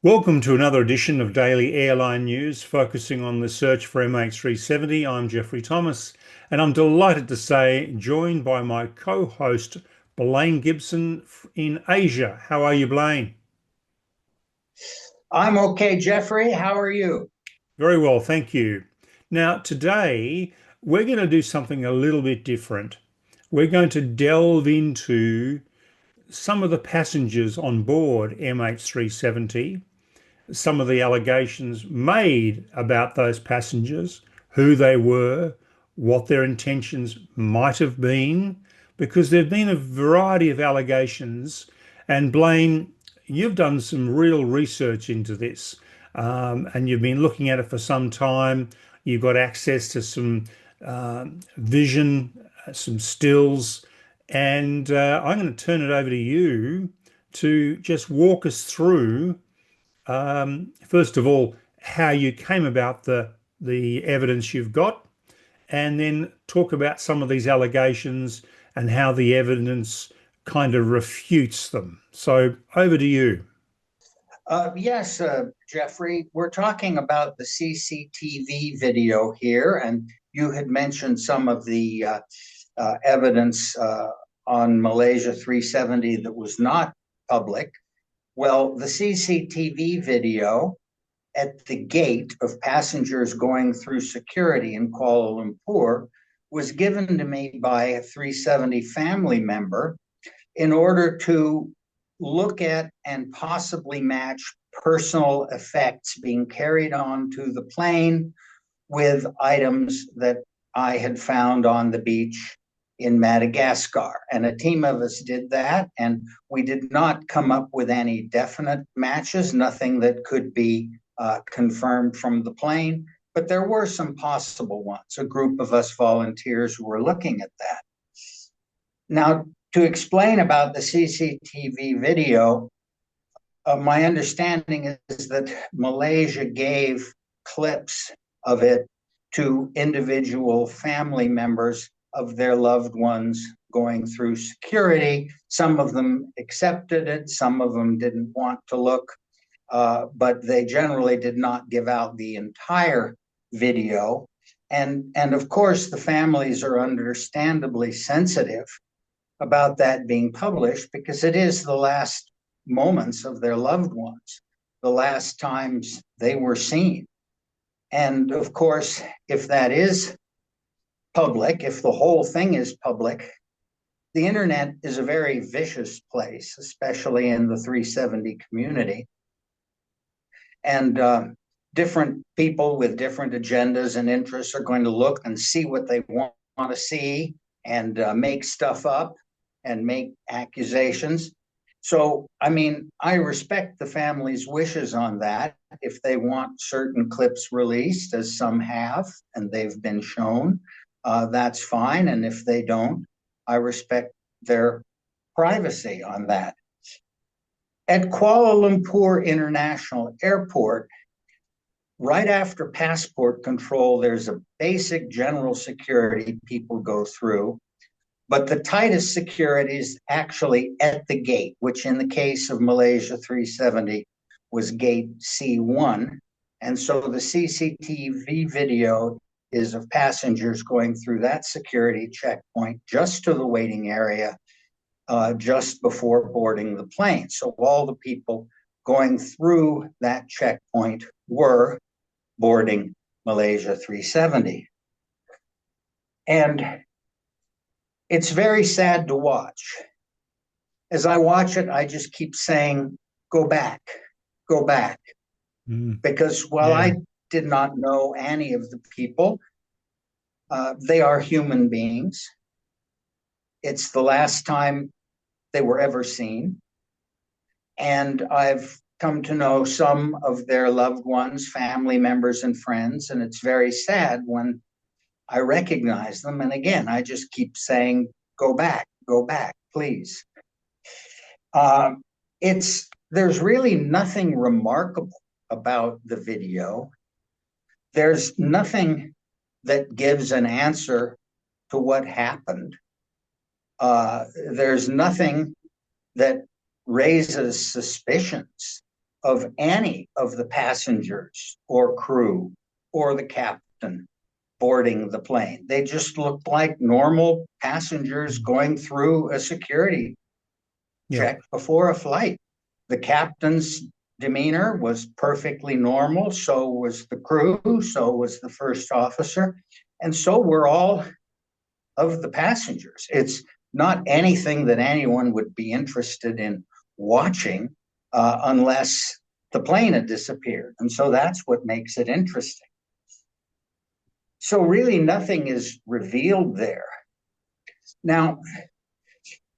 Welcome to another edition of Daily Airline News, focusing on the search for MH370. I'm Jeffrey Thomas, and I'm delighted to say, joined by my co-host Blaine Gibson in Asia. How are you, Blaine? I'm okay, Jeffrey. How are you? Very well, thank you. Now, today we're going to do something a little bit different. We're going to delve into some of the passengers on board MH370, some of the allegations made about those passengers, who they were, what their intentions might have been, because there have been a variety of allegations. And Blaine, you've done some real research into this, and you've been looking at it for some time. You've got access to some vision, some stills, and I'm going to turn it over to you to just walk us through first of all, how you came about the evidence you've got, and then talk about some of these allegations and how the evidence kind of refutes them. So over to you. Yes, Jeffrey, we're talking about the CCTV video here, and you had mentioned some of the evidence on Malaysia 370 that was not public. Well, the CCTV video at the gate of passengers going through security in Kuala Lumpur was given to me by a 370 family member in order to look at and possibly match personal effects being carried on to the plane with items that I had found on the beach in Madagascar. And a team of us did that, and we did not come up with any definite matches, nothing that could be confirmed from the plane, but there were some possible ones. A group of us volunteers who were looking at that. Now, to explain about the CCTV video, my understanding is that Malaysia gave clips of it to individual family members of their loved ones going through security. Some of them accepted it, some of them didn't want to look, but they generally did not give out the entire video. And of course, the families are understandably sensitive about that being published because it is the last moments of their loved ones, the last times they were seen. And of course, if that is public, if the whole thing is public, the internet is a very vicious place, especially in the 370 community. And different people with different agendas and interests are going to look and see what they want to see and make stuff up and make accusations. So, I mean, I respect the family's wishes on that. If they want certain clips released, as some have, and they've been shown, that's fine. And if they don't, I respect their privacy on that. At Kuala Lumpur International Airport, right after passport control, there's a basic general security people go through. But the tightest security is actually at the gate, which in the case of Malaysia 370 was gate C1. And so the CCTV video is of passengers going through that security checkpoint just to the waiting area just before boarding the plane. So all the people going through that checkpoint were boarding Malaysia 370. And it's very sad to watch. As I watch it, I just keep saying, go back, go back. Because while Yeah. I did not know any of the people, they are human beings. It's the last time they were ever seen. And I've come to know some of their loved ones, family members, and friends. And it's very sad when I recognize them. And again, I just keep saying, go back, please. There's really nothing remarkable about the video. There's nothing that gives an answer to what happened. There's nothing that raises suspicions of any of the passengers or crew or the captain boarding the plane. They just looked like normal passengers going through a security Yeah. check before a flight. The captain's demeanor was perfectly normal, so was the crew, so was the first officer, and so were all of the passengers. It's not anything that anyone would be interested in watching unless the plane had disappeared. And so that's what makes it interesting. So really nothing is revealed there. Now,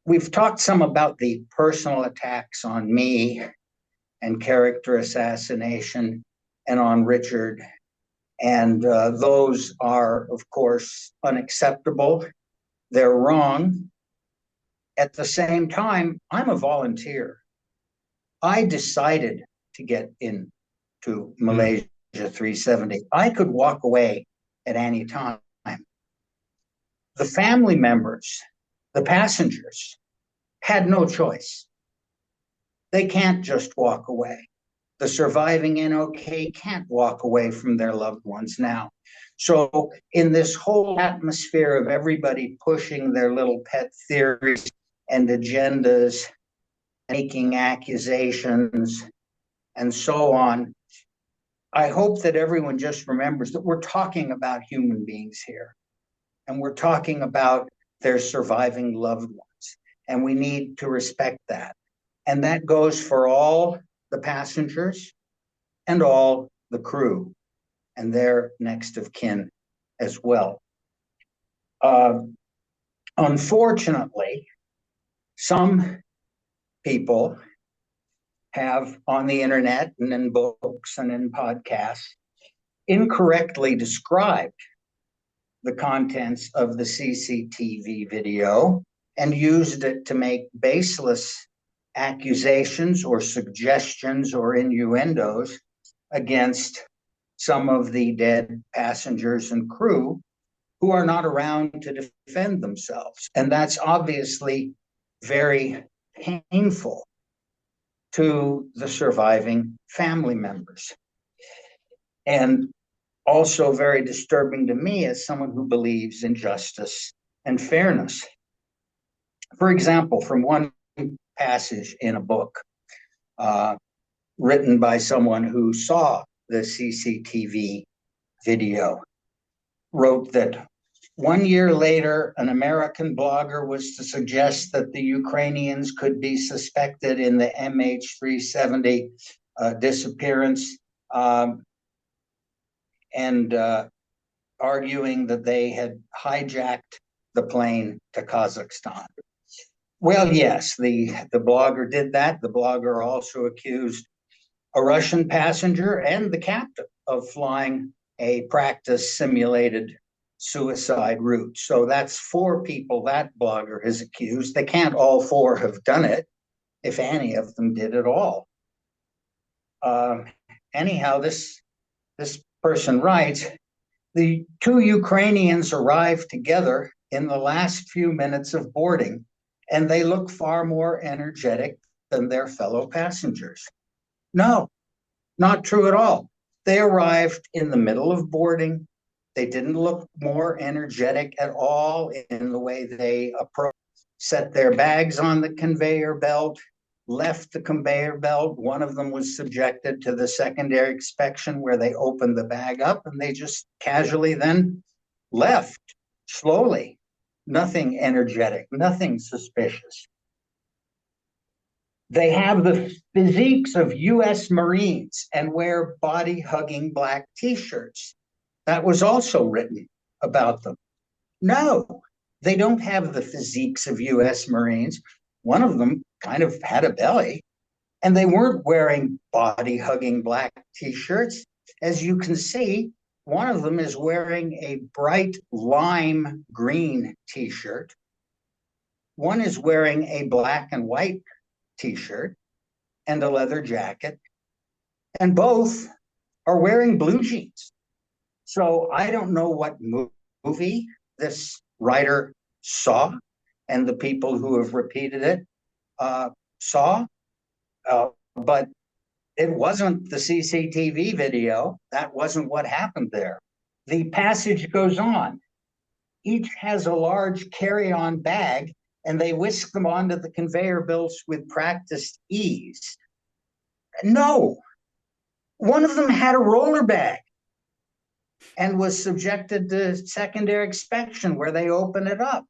we've talked some about the personal attacks on me and character assassination and on Richard. And those are, of course, unacceptable. They're wrong. At the same time, I'm a volunteer. I decided to get into Malaysia 370. I could walk away at any time. The family members, the passengers, had no choice. They can't just walk away. The surviving NOK can't walk away from their loved ones now. So, in this whole atmosphere of everybody pushing their little pet theories and agendas, making accusations, and so on, I hope that everyone just remembers that we're talking about human beings here, and we're talking about their surviving loved ones, and we need to respect that. And that goes for all the passengers and all the crew and their next of kin as well. Unfortunately, some people have on the internet and in books and in podcasts incorrectly described the contents of the CCTV video and used it to make baseless accusations or suggestions or innuendos against some of the dead passengers and crew who are not around to defend themselves. And that's obviously very painful to the surviving family members. And also very disturbing to me as someone who believes in justice and fairness. For example, from one passage in a book written by someone who saw the CCTV video, wrote that 1 year later, an American blogger was to suggest that the Ukrainians could be suspected in the MH370 disappearance, and arguing that they had hijacked the plane to Kazakhstan. Well, yes, the blogger did that. The blogger also accused a Russian passenger and the captain of flying a practice simulated suicide route. So that's 4 people that blogger has accused. They can't all 4 have done it, if any of them did at all. Anyhow, this person writes, the 2 Ukrainians arrived together in the last few minutes of boarding, and they look far more energetic than their fellow passengers. No, not true at all. They arrived in the middle of boarding. They didn't look more energetic at all in the way they set their bags on the conveyor belt, left the conveyor belt. One of them was subjected to the secondary inspection where they opened the bag up, and they just casually then left slowly. Nothing energetic, nothing suspicious. They have the physiques of US Marines and wear body-hugging black t-shirts. That was also written about them. No, they don't have the physiques of US Marines. One of them kind of had a belly, and they weren't wearing body-hugging black t-shirts. As you can see, one of them is wearing a bright lime green t-shirt. One is wearing a black and white t-shirt and a leather jacket, and both are wearing blue jeans. So I don't know what movie this writer saw and the people who have repeated it saw, but It wasn't the CCTV video. That wasn't what happened there. The passage goes on. Each has a large carry-on bag, and they whisk them onto the conveyor belts with practiced ease. No, one of them had a roller bag and was subjected to secondary inspection where they open it up.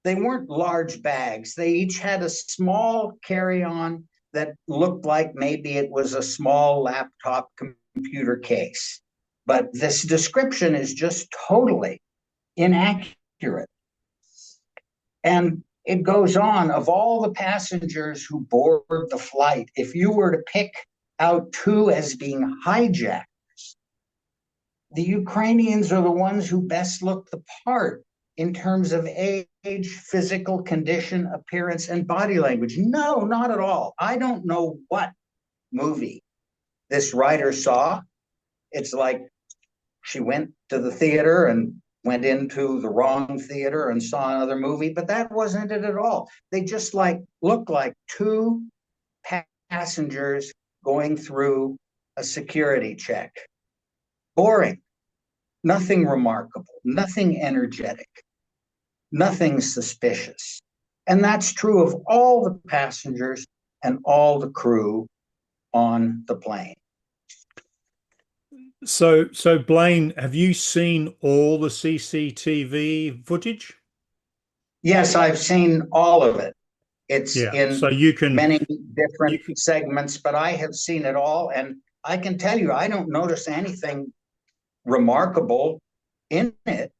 They weren't large bags. They each had a small carry-on that looked like maybe it was a small laptop computer case. But this description is just totally inaccurate. And it goes on, of all the passengers who board the flight, if you were to pick out two as being hijackers, the Ukrainians are the ones who best look the part in terms of age, physical condition, appearance, and body language. No, not at all. I don't know what movie this writer saw. It's like she went to the theater and went into the wrong theater and saw another movie, but that wasn't it at all. They just looked like two passengers going through a security check. Boring, nothing remarkable, nothing energetic, nothing suspicious. And that's true of all the passengers and all the crew on the plane. So Blaine, have you seen all the CCTV footage? Yes, I've seen all of it. It's Yeah. So in many you different can segments, but I have seen it all. And I can tell you, I don't notice anything remarkable in it,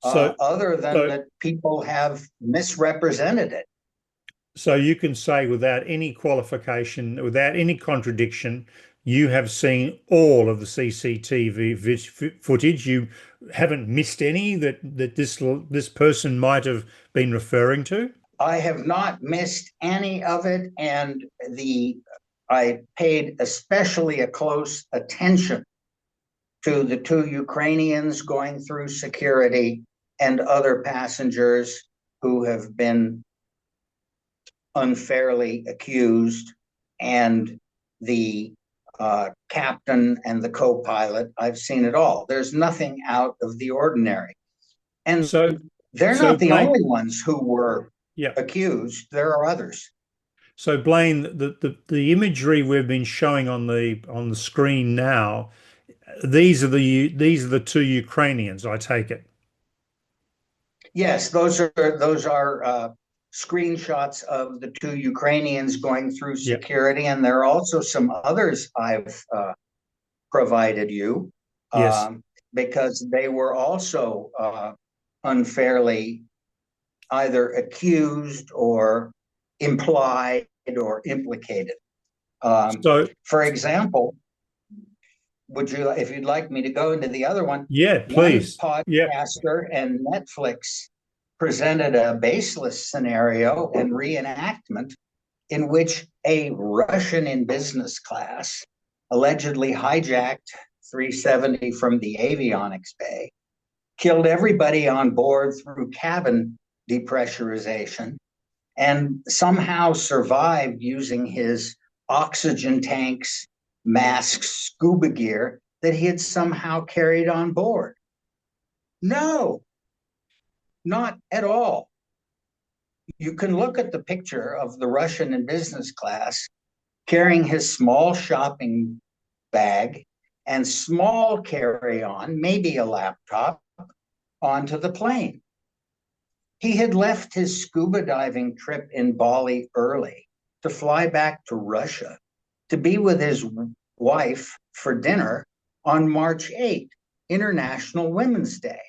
so other than so that people have misrepresented it. so you can say without any qualification, without any contradiction, you have seen all of the CCTV footage. You haven't missed any that this person might have been referring to. I have not missed any of it, and I paid especially a close attention to the two Ukrainians going through security and other passengers who have been unfairly accused, and the captain and the co-pilot. I've seen it all. There's nothing out of the ordinary. And So they're so not the Blaine, only ones who were yeah. accused. There are others. So Blaine, the imagery we've been showing on the screen now, these are the two Ukrainians, I take it. Yes, those are screenshots of the two Ukrainians going through Yeah. security, and there are also some others I've provided you, Yes. because they were also unfairly either accused or implied or implicated. So For example, if you'd like me to go into the other one, yeah, one please. Yeah. podcaster and Netflix presented a baseless scenario and reenactment in which a Russian in business class allegedly hijacked 370 from the avionics bay, killed everybody on board through cabin depressurization, and somehow survived using his oxygen tanks, masks, scuba gear that he had somehow carried on board. No, not at all. You can look at the picture of the Russian in business class carrying his small shopping bag and small carry-on, maybe a laptop, onto the plane. He had left his scuba diving trip in Bali early to fly back to Russia to be with his wife for dinner on March 8th, International Women's Day.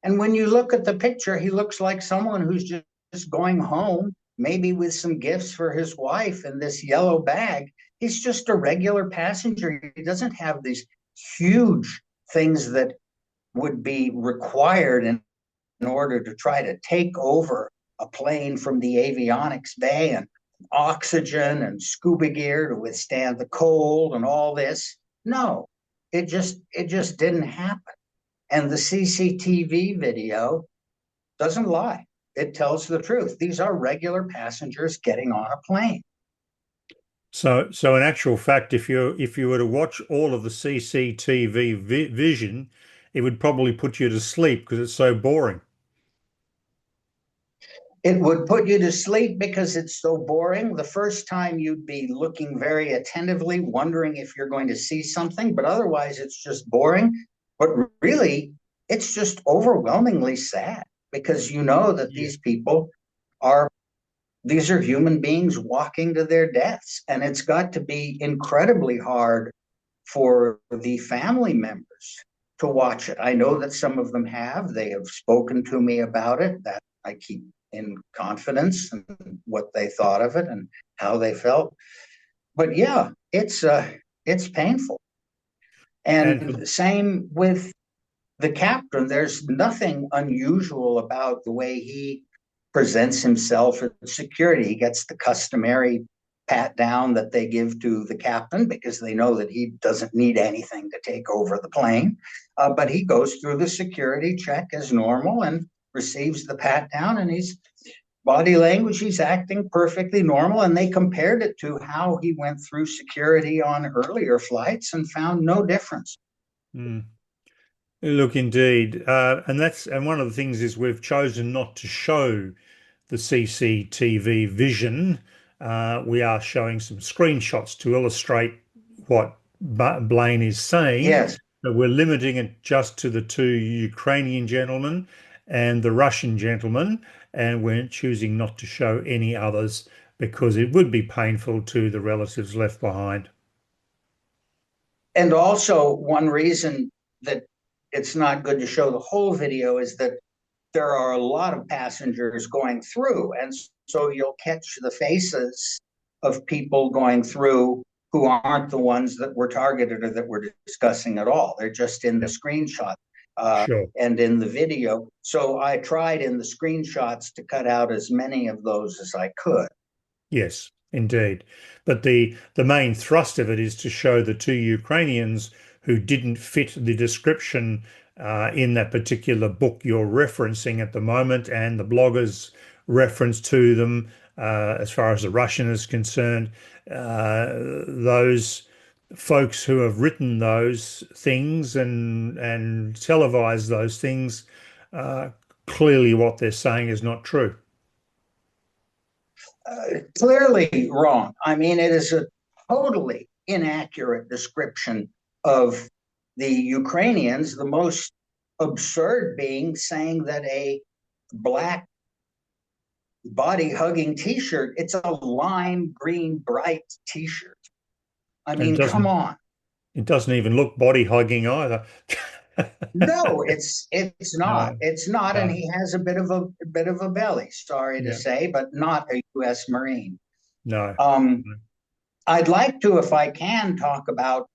And when you look at the picture, he looks like someone who's just going home, maybe with some gifts for his wife in this yellow bag. He's just a regular passenger. He doesn't have these huge things that would be required in order to try to take over a plane from the avionics bay, and oxygen and scuba gear to withstand the cold and all this. No, it just didn't happen. And the CCTV video doesn't lie. It tells the truth. These are regular passengers getting on a plane. So in actual fact, if you were to watch all of the CCTV vision, it would probably put you to sleep because it's so boring. It would put you to sleep because it's so boring. The first time you'd be looking very attentively, wondering if you're going to see something, but otherwise it's just boring. But really, it's just overwhelmingly sad because you know that Yeah. are these are human beings walking to their deaths, and it's got to be incredibly hard for the family members to watch it. I know that some of them have. They have spoken to me about it. That I keep in confidence and what they thought of it and how they felt. But yeah, it's painful. And for, And same with the captain. There's nothing unusual about the way he presents himself at security. He gets the customary pat down that they give to the captain because they know that he doesn't need anything to take over the plane. But he goes through the security check as normal and receives the pat down, and he's body language, he's acting perfectly normal. And they compared it to how he went through security on earlier flights and found no difference. mm, look, indeed, and one of the things is we've chosen not to show the CCTV vision. We are showing some screenshots to illustrate what Blaine is saying, Yes. but we're limiting it just to the two Ukrainian gentlemen and the Russian gentleman, and we're choosing not to show any others because it would be painful to the relatives left behind. And also, one reason that it's not good to show the whole video is that there are a lot of passengers going through. And so you'll catch the faces of people going through who aren't the ones that were targeted or that we're discussing at all. They're just in the Yeah, screenshot sure. and in the video. So I tried in the screenshots to cut out as many of those as I could. Yes, indeed. But the main thrust of it is to show the two Ukrainians who didn't fit the description in that particular book you're referencing at the moment, and the blogger's reference to them, as far as the Russian is concerned. Those folks who have written those things and televised those things, uh, clearly what they're saying is not true. Clearly wrong. I mean, it is a totally inaccurate description of the Ukrainians, the most absurd being saying that a black body hugging t shirt, it's a lime green bright t shirt. I And it mean, come doesn't on. It doesn't even look body hugging either. No, it's not. No, It's not, and no, he has a bit of a belly. Sorry to yeah, say, but not a U.S. Marine. no. Um, I'd like to, if I can, talk about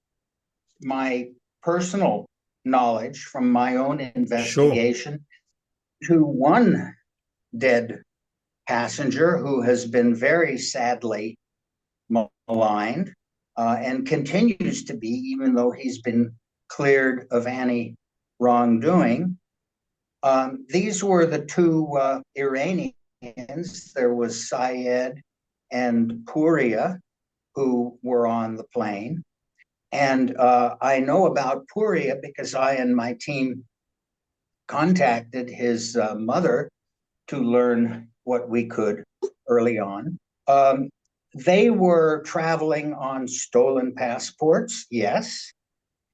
my personal knowledge from my own Sure. investigation to one dead passenger who has been very sadly maligned and continues to be, even though he's been cleared of any wrongdoing. These were the two Iranians. There was Syed and Puria, who were on the plane. And I know about Puria because I and my team contacted his mother to learn what we could early on. They were traveling on stolen passports, yes.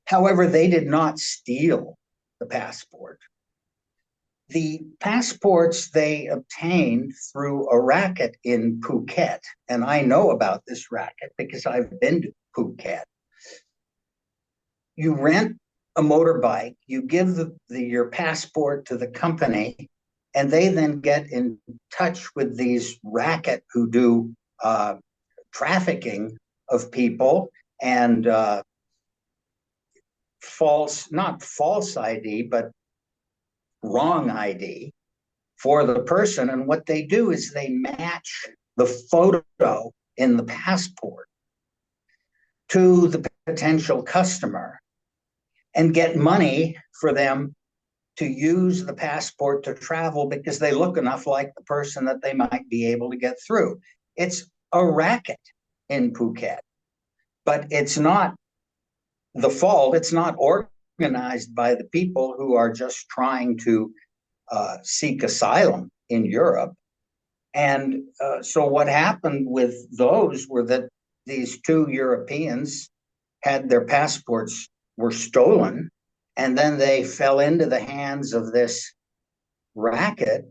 However, they did not steal the passport. The passports they obtained through a racket in Phuket, and I know about this racket because I've been to Phuket. You rent a motorbike, you give your passport to the company, and they then get in touch with these racket who do trafficking of people and not false ID, but wrong ID for the person. And what they do is they match the photo in the passport to the potential customer and get money for them to use the passport to travel because they look enough like the person that they might be able to get through. It's a racket. in Phuket. But it's not the fault, it's not organized by the people who are just trying to seek asylum in Europe. And so what happened with those were that these two Europeans had their passports were stolen, and then they fell into the hands of this racket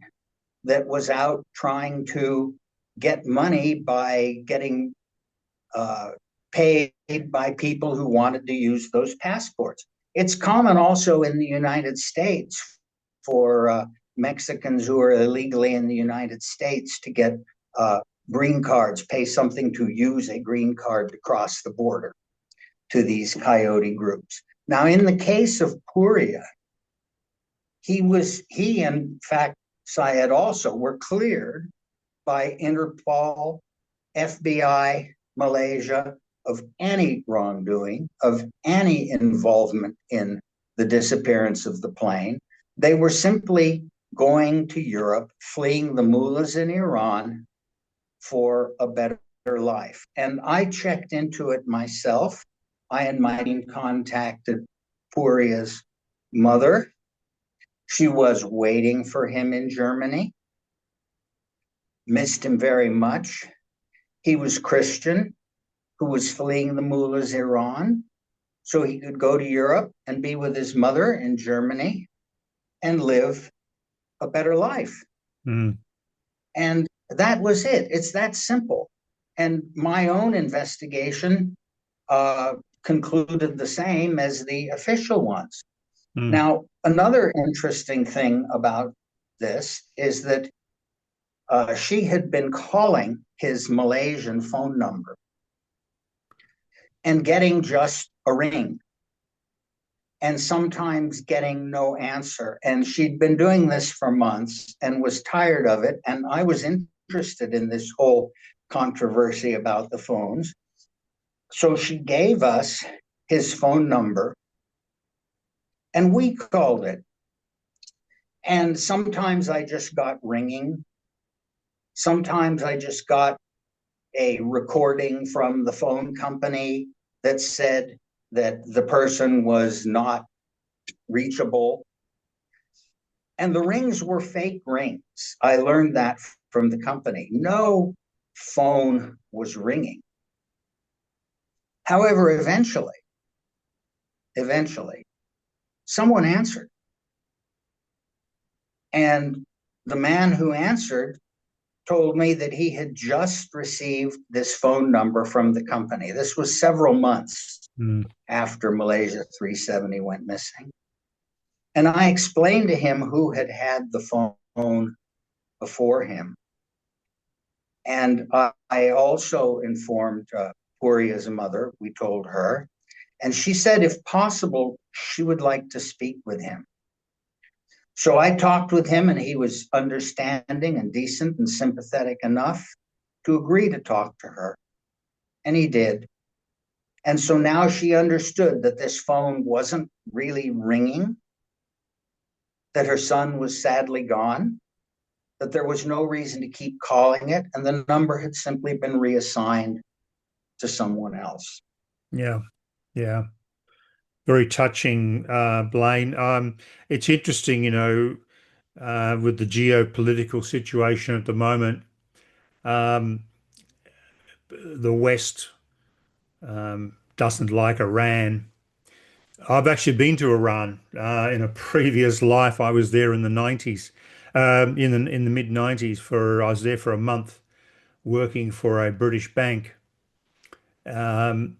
that was out trying to get money by getting uh, paid by people who wanted to use those passports. It's common also in the United States for Mexicans who are illegally in the United States to get green cards, pay something to use a green card to cross the border to these coyote groups. Now, in the case of Puria, he in fact, Syed also were cleared by Interpol, FBI, Malaysia, of any wrongdoing, of any involvement in the disappearance of the plane. They were simply going to Europe, fleeing the mullahs in Iran for a better life. And I checked into it myself. I and my team contacted Puria's mother. She was waiting for him in Germany, missed him very much. He was Christian, who was fleeing the mullahs Iran, so he could go to Europe and be with his mother in Germany and live a better life. Mm. And that was it. It's that simple. And my own investigation concluded the same as the official ones. Mm. Now, another interesting thing about this is that she had been calling his Malaysian phone number and getting just a ring and sometimes getting no answer. And she'd been doing this for months and was tired of it. And I was interested in this whole controversy about the phones. So she gave us his phone number and we called it. And sometimes I just got ringing. Sometimes I just got a recording from the phone company that said that the person was not reachable. And the rings were fake rings. I learned that from the company. No phone was ringing. However, eventually, someone answered. And the man who answered told me that he had just received this phone number from the company. This was several months Mm. after Malaysia 370 went missing. And I explained to him who had had the phone before him. And I also informed Puria's mother, we told her, and she said, if possible, she would like to speak with him. So I talked with him, and he was understanding and decent and sympathetic enough to agree to talk to her. And he did. And so now she understood that this phone wasn't really ringing, that her son was sadly gone, that there was no reason to keep calling it, and the number had simply been reassigned to someone else. Yeah. Yeah. Very touching, Blaine. It's interesting, with the geopolitical situation at the moment, um, the West doesn't like Iran. I've actually been to Iran in a previous life. I was there in the 90s, in the mid 90s. I was there for a month working for a British bank. Um,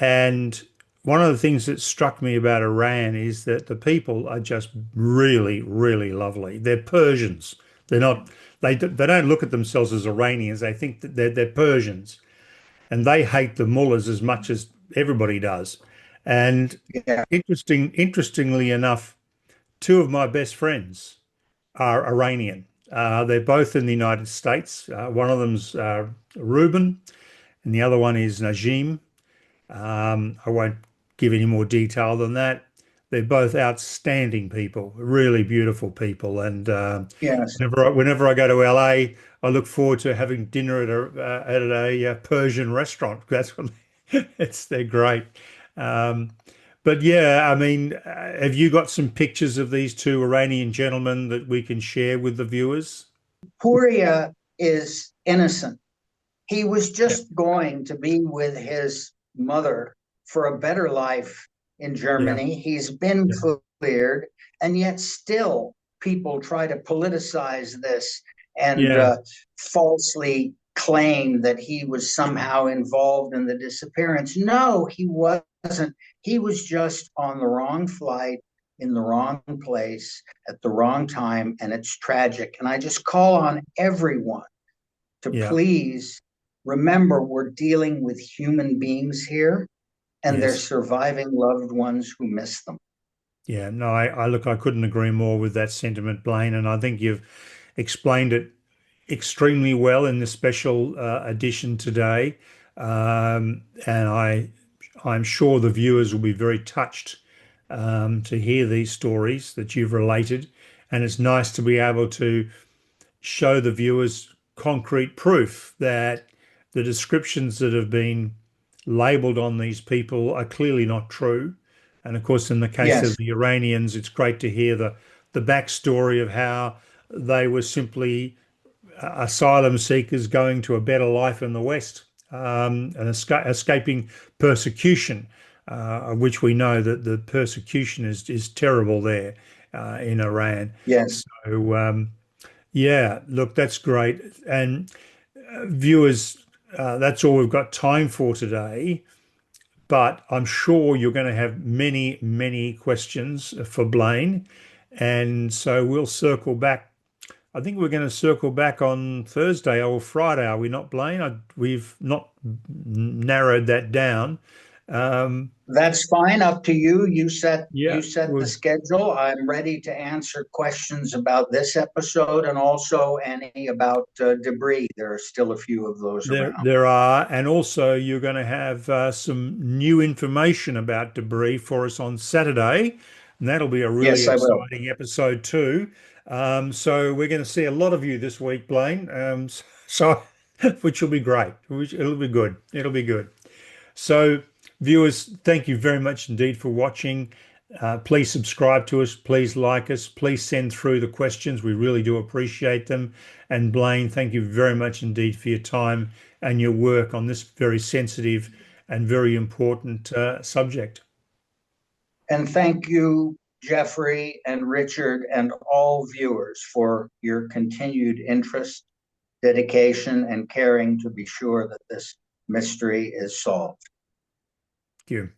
And one of the things that struck me about Iran is that the people are just really, really lovely. They're Persians. They're not, they don't look at themselves as Iranians. They think that they're Persians and they hate the mullahs as much as everybody does. And Yeah. interestingly enough, two of my best friends are Iranian. They're both in the United States. One of them's Reuben and the other one is Najim. I won't give any more detail than that, they're both outstanding people, really beautiful people. And Yes. whenever I go to LA, I look forward to having dinner at a Persian restaurant. That's what they're great. Um, but yeah, I mean, have you got some pictures of these two Iranian gentlemen that we can share with the viewers? Puria is innocent. He was Yeah, just going to be with his mother for a better life in yeah, Germany. He's been yeah, cleared, and yet still people try to politicize this and yeah, falsely claim that he was somehow involved in the disappearance. No, he wasn't. He was just on the wrong flight in the wrong place at the wrong time, and it's tragic. And I just call on everyone to yeah. please remember we're dealing with human beings here and their Yes. surviving loved ones who miss them. Yeah, no, I look, I couldn't agree more with that sentiment, Blaine, and I think you've explained it extremely well in this special edition today. And I'm sure the viewers will be very touched to hear these stories that you've related. And it's nice to be able to show the viewers concrete proof that the descriptions that have been labeled on these people are clearly not true. And of course, in the case Yes, of the Iranians, it's great to hear the backstory of how they were simply asylum seekers going to a better life in the West, and escaping persecution, which we know that the persecution is terrible there in Iran. yes. So yeah, look, that's great. And viewers, that's all we've got time for today. But I'm sure you're going to have many, many questions for Blaine. And so we'll circle back. I think we're going to circle back on Thursday or Friday, are we not, Blaine? We've not narrowed that down. Um, That's fine, up to you. You yeah, set the schedule. I'm ready to answer questions about this episode and also any about debris. There are still a few of those around. there are, and also you're going to have some new information about debris for us on Saturday, and that'll be a really Yes, I will. exciting episode too. So we're going to see a lot of you this week, Blaine. So which will be great. It'll be good. It'll be good. So, viewers, thank you very much indeed for watching. Please subscribe to us. Please like us. Please send through the questions. We really do appreciate them. And Blaine, thank you very much indeed for your time and your work on this very sensitive and very important subject. And thank you, Jeffrey and Richard, and all viewers for your continued interest, dedication, and caring to be sure that this mystery is solved. Thank you.